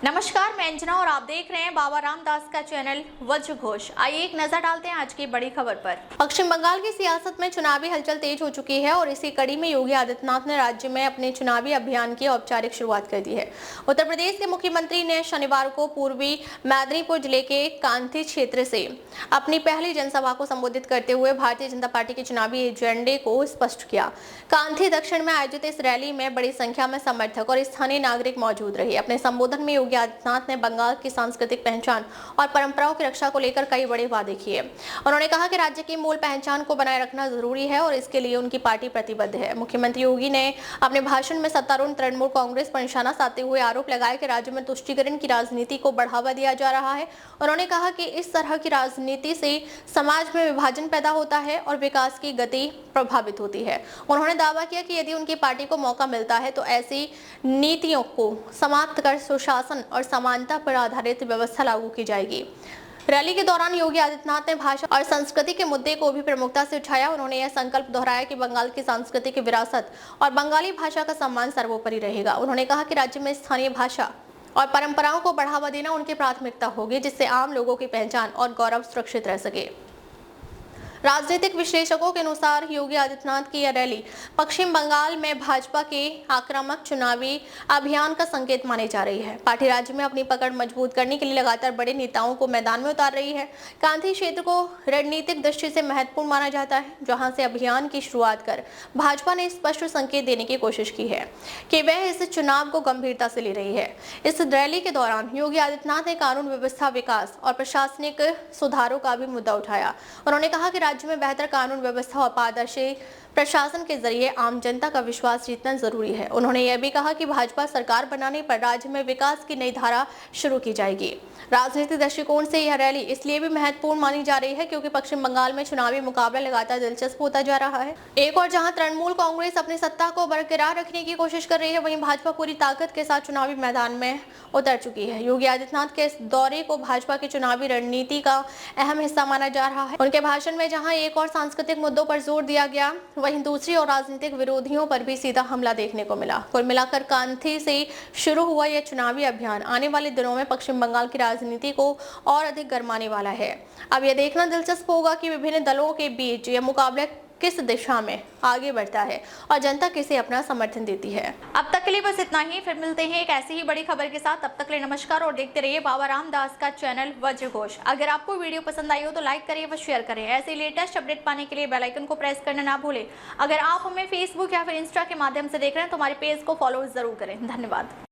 नमस्कार, मैं अंजना और आप देख रहे हैं बाबा रामदास का चैनल वज्र घोष। आइए एक नजर डालते हैं आज की बड़ी खबर पर। पश्चिम बंगाल की सियासत में चुनावी हलचल तेज हो चुकी है और इसी कड़ी में योगी आदित्यनाथ ने राज्य में अपने चुनावी अभियान की औपचारिक शुरुआत कर दी है। उत्तर प्रदेश के मुख्यमंत्री ने शनिवार को पूर्वी मेदिनीपुर जिले के कांथी क्षेत्र से अपनी पहली जनसभा को संबोधित करते हुए भारतीय जनता पार्टी के चुनावी एजेंडे को स्पष्ट किया। कांथी दक्षिण में आयोजित इस रैली में बड़ी संख्या में समर्थक और स्थानीय नागरिक मौजूद रहे। अपने संबोधन में योगी आदित्यनाथ ने बंगाल की सांस्कृतिक पहचान और परंपराओं की रक्षा को लेकर कई बड़े वादे किए। उन्होंने कहा कि राज्य की मूल पहचान को बनाए रखना जरूरी है और इसके लिए उनकी पार्टी प्रतिबद्ध है। मुख्यमंत्री योगी ने अपने भाषण में सत्तारूढ़ तृणमूल कांग्रेस पर निशाना साधते हुए आरोप लगाया कि राज्य में तुष्टीकरण की राजनीति को बढ़ावा दिया जा रहा है। उन्होंने कहा कि इस तरह की राजनीति से समाज में विभाजन पैदा होता है और विकास की गति प्रभावित होती है। उन्होंने दावा किया कि यदि उनकी पार्टी को मौका मिलता है तो ऐसी नीतियों को समाप्त कर सुशासन और समानता पर आधारित व्यवस्था लागू की जाएगी। रैली के दौरान योगी आदित्यनाथ ने भाषा और संस्कृति के मुद्दे को भी प्रमुखता से उठाया। उन्होंने यह संकल्प दोहराया कि बंगाल की सांस्कृतिक विरासत और बंगाली भाषा का सम्मान सर्वोपरि रहेगा। उन्होंने कहा कि राज्य में स्थानीय भाषा और परंपराओं को बढ़ावा देना उनकी प्राथमिकता होगी, जिससे आम लोगों की पहचान और गौरव सुरक्षित रह सके। राजनीतिक विश्लेषकों के अनुसार योगी आदित्यनाथ की यह रैली पश्चिम बंगाल में भाजपा के आक्रामक चुनावी अभियान का संकेत मानी जा रही है। पार्टी राज्य में अपनी पकड़ मजबूत करने के लिए लगातार बड़े नेताओं को मैदान में उतार रही है। कांथी क्षेत्र को रणनीतिक दृष्टि से महत्वपूर्ण माना जाता है, जहां से अभियान की शुरुआत कर भाजपा ने स्पष्ट संकेत देने की कोशिश की है कि वह इस चुनाव को गंभीरता से ले रही है। इस रैली के दौरान योगी आदित्यनाथ ने कानून व्यवस्था, विकास और प्रशासनिक सुधारों का भी मुद्दा उठाया। उन्होंने कहा कि राज्य में बेहतर कानून व्यवस्था और पारदर्शी प्रशासन के जरिए आम जनता का विश्वास जीतना जरूरी है। उन्होंने यह भी कहा कि भाजपा सरकार बनाने पर राज्य में विकास की नई धारा शुरू की जाएगी। राजनीतिक दृष्टिकोण से यह रैली इसलिए भी महत्वपूर्ण मानी जा रही है क्योंकि पश्चिम बंगाल में चुनावी मुकाबला लगातार दिलचस्प होता जा रहा है। एक और जहां तृणमूल कांग्रेस अपनी सत्ता को बरकरार रखने की कोशिश कर रही है, वहीं भाजपा पूरी ताकत के साथ चुनावी मैदान में उतर चुकी है। योगी आदित्यनाथ के इस दौरे को भाजपा की चुनावी रणनीति का अहम हिस्सा माना जा रहा है। उनके भाषण में जहां एक और सांस्कृतिक मुद्दों पर जोर दिया गया, वहीं दूसरी और राजनीतिक विरोधियों पर भी सीधा हमला देखने को मिला। कुल मिलाकर कांथी से शुरू हुआ यह चुनावी अभियान आने वाले दिनों में पश्चिम बंगाल की राजनीति को और अधिक गरमाने वाला है। अब यह देखना दिलचस्प होगा कि विभिन्न दलों के बीच यह मुकाबला किस दिशा में आगे बढ़ता है और जनता किसे अपना समर्थन देती है। अब तक के लिए बस इतना ही, फिर मिलते हैं एक ऐसी ही बड़ी खबर के साथ। तब तक के लिए नमस्कार और देखते रहिए बाबा रामदास का चैनल वज्र घोष। अगर आपको वीडियो पसंद आई हो तो लाइक करिए व शेयर करें। ऐसे लेटेस्ट अपडेट पाने के लिए बेल आइकन को प्रेस करना ना भूलें। अगर आप हमें फेसबुक या फिर इंस्टा के माध्यम से देख रहे हैं तो हमारे पेज को फॉलो जरूर करें। धन्यवाद।